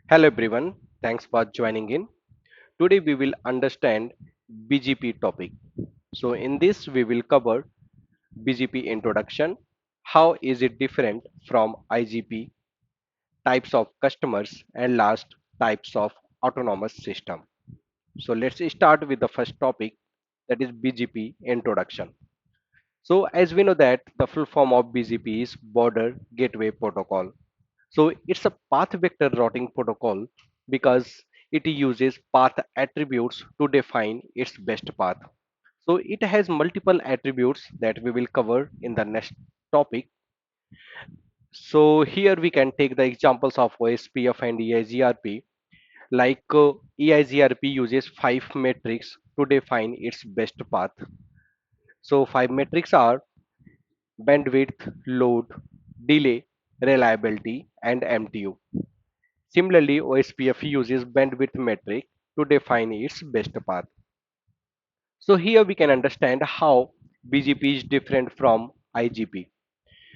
Hello everyone, thanks for joining in. Today we will understand BGP topic. So in this we will cover BGP introduction, how is it different from IGP, types of customers and last types of autonomous system. So let's start with the first topic, that is BGP introduction. So as we know that the full form of BGP is Border Gateway Protocol. So it's a path vector routing protocol because it uses path attributes to define its best path. So it has multiple attributes that we will cover in the next topic. So here we can take the examples of OSPF and EIGRP. Like EIGRP uses five metrics to define its best path. So five metrics are bandwidth, load, delay, reliability, and MTU. Similarly, OSPF uses bandwidth metric to define its best path. So here we can understand how BGP is different from IGP.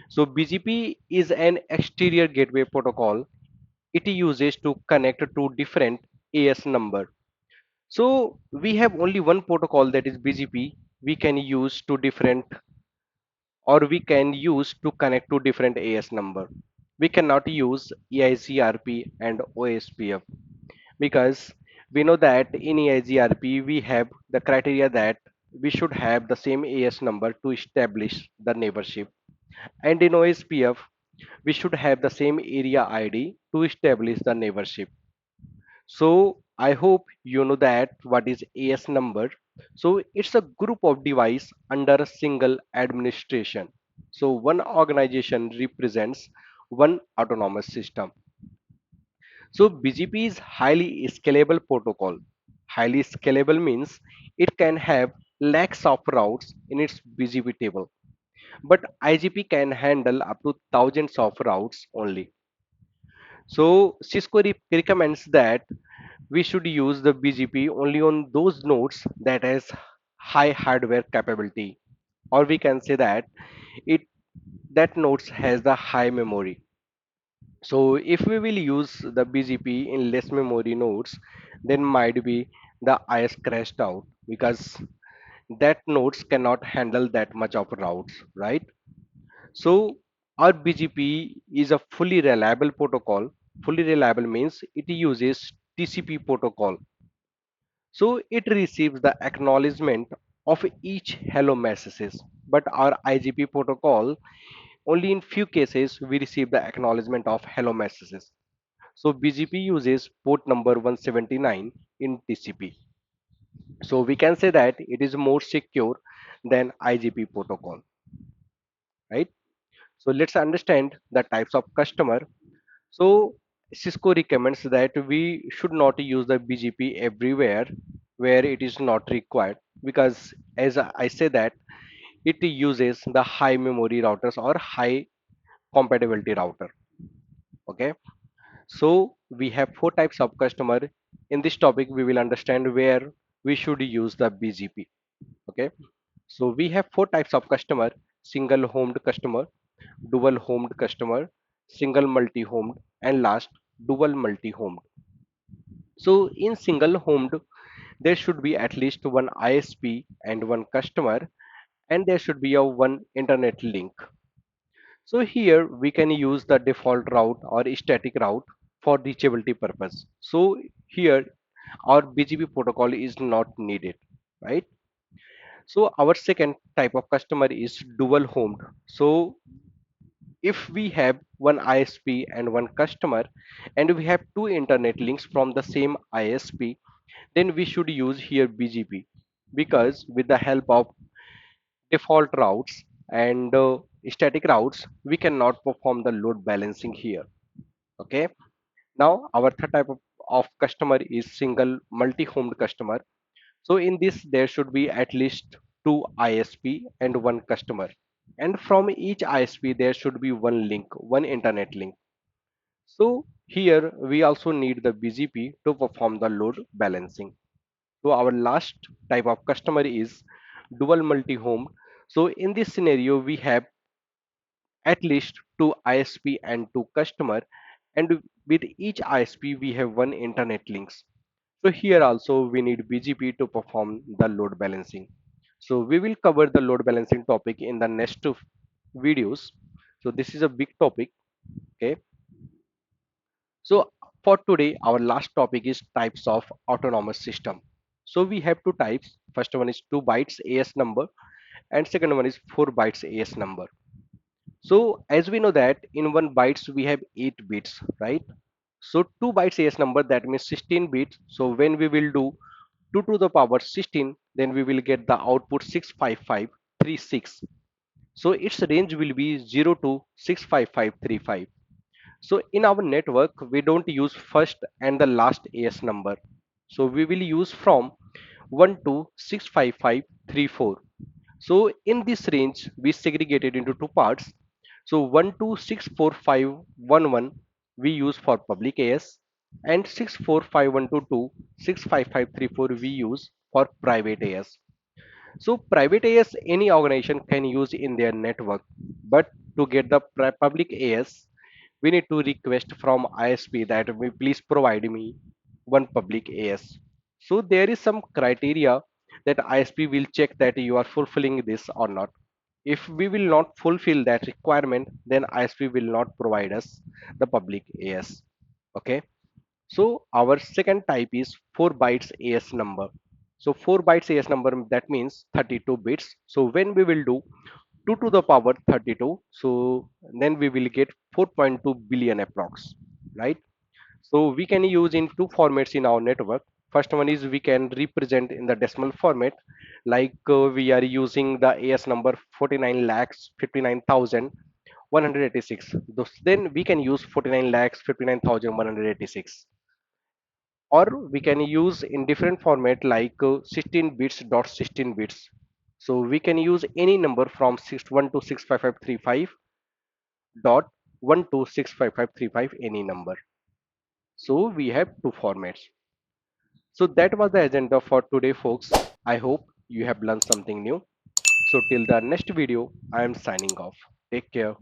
So BGP is an exterior gateway protocol. It uses to connect to different AS number. So we have only one protocol, that is BGP. We can use to different, or we can use to connect to different AS number. We cannot use EIGRP and OSPF because we know that in EIGRP we have the criteria that we should have the same AS number to establish the neighborship, and in OSPF we should have the same area ID to establish the neighborship. So I hope you know that what is AS number. So it's a group of device under a single administration. So one organization represents one autonomous system. So BGP is highly scalable protocol. Highly scalable means it can have lakhs of routes in its BGP table, but IGP can handle up to thousands of routes only. So Cisco recommends that we should use the BGP only on those nodes that has high hardware capability, or we can say that it that nodes has the high memory. So if we will use the BGP in less memory nodes, then might be the IS crashed out because that nodes cannot handle that much of routes, right? So our BGP is a fully reliable protocol. Fully reliable means it uses TCP protocol. So it receives the acknowledgement of each hello messages. But our IGP protocol, only in few cases we receive the acknowledgement of hello messages. So BGP uses port number 179 in TCP. So we can say that it is more secure than IGP protocol, right? So let's understand the types of customer. So Cisco recommends that we should not use the BGP everywhere where it is not required, because as I say that it uses the high memory routers or high compatibility router. Okay. So we have four types of customer. In this topic, we will understand where we should use the BGP. Okay. So we have four types of customer: single homed customer, dual homed customer, single multi homed, and last dual multi homed. So in single homed, there should be at least one ISP and one customer, and there should be a one internet link. So here we can use the default route or static route for reachability purpose. So here our BGP protocol is not needed, right? So our second type of customer is dual homed. So if we have one ISP and one customer, and we have two internet links from the same ISP, then we should use here BGP, because with the help of default routes and static routes, we cannot perform the load balancing here. Okay. Now our third type of customer is single multi-homed customer. So in this there should be at least two ISP and one customer, and from each ISP there should be one link, one internet link. So here we also need the BGP to perform the load balancing. So our last type of customer is dual multi-home. So in this scenario we have at least two ISP and two customer, and With each ISP we have one internet links. So here also we need BGP to perform the load balancing. So we will cover the load balancing topic in the next two videos. So this is a big topic. Okay. So for today, our last topic is types of autonomous system. So we have two types. First one is 2 bytes AS number and second one is 4 bytes AS number. So as we know that in 1 bytes we have 8 bits, right? So 2 bytes AS number, that means 16 bits. So when we will do 2 to the power 16, then we will get the output 65536. So its range will be 0 to 65535. So in our network, we don't use first and the last AS number. So we will use from 1 to 65534. So in this range, we segregated into two parts. So 1 to 64511 we use for public AS and 64512 65534 we use for private AS. So private AS any organization can use in their network, but to get the public AS, we need to request from ISP that we please provide me one public AS. So there is some criteria that ISP will check that you are fulfilling this or not. If we will not fulfill that requirement, then ISP will not provide us the public AS. Okay. So our second type is 4 bytes AS number. So 4 bytes AS number, that means 32 bits. So when we will do 2 to the power 32, so then we will get 4.2 billion approx, right? So we can use in two formats in our network. First one is we can represent in the decimal format, like we are using the AS number 49 lakhs 59,186. Then we can use 49 lakhs 59,186, or we can use in different format like 16 bits dot 16 bits. So we can use any number from 1 to 65535 dot 1 to 65535, any number. So we have two formats. So that was the agenda for today, folks. I hope you have learned something new. So till the next video, I am signing off. Take care.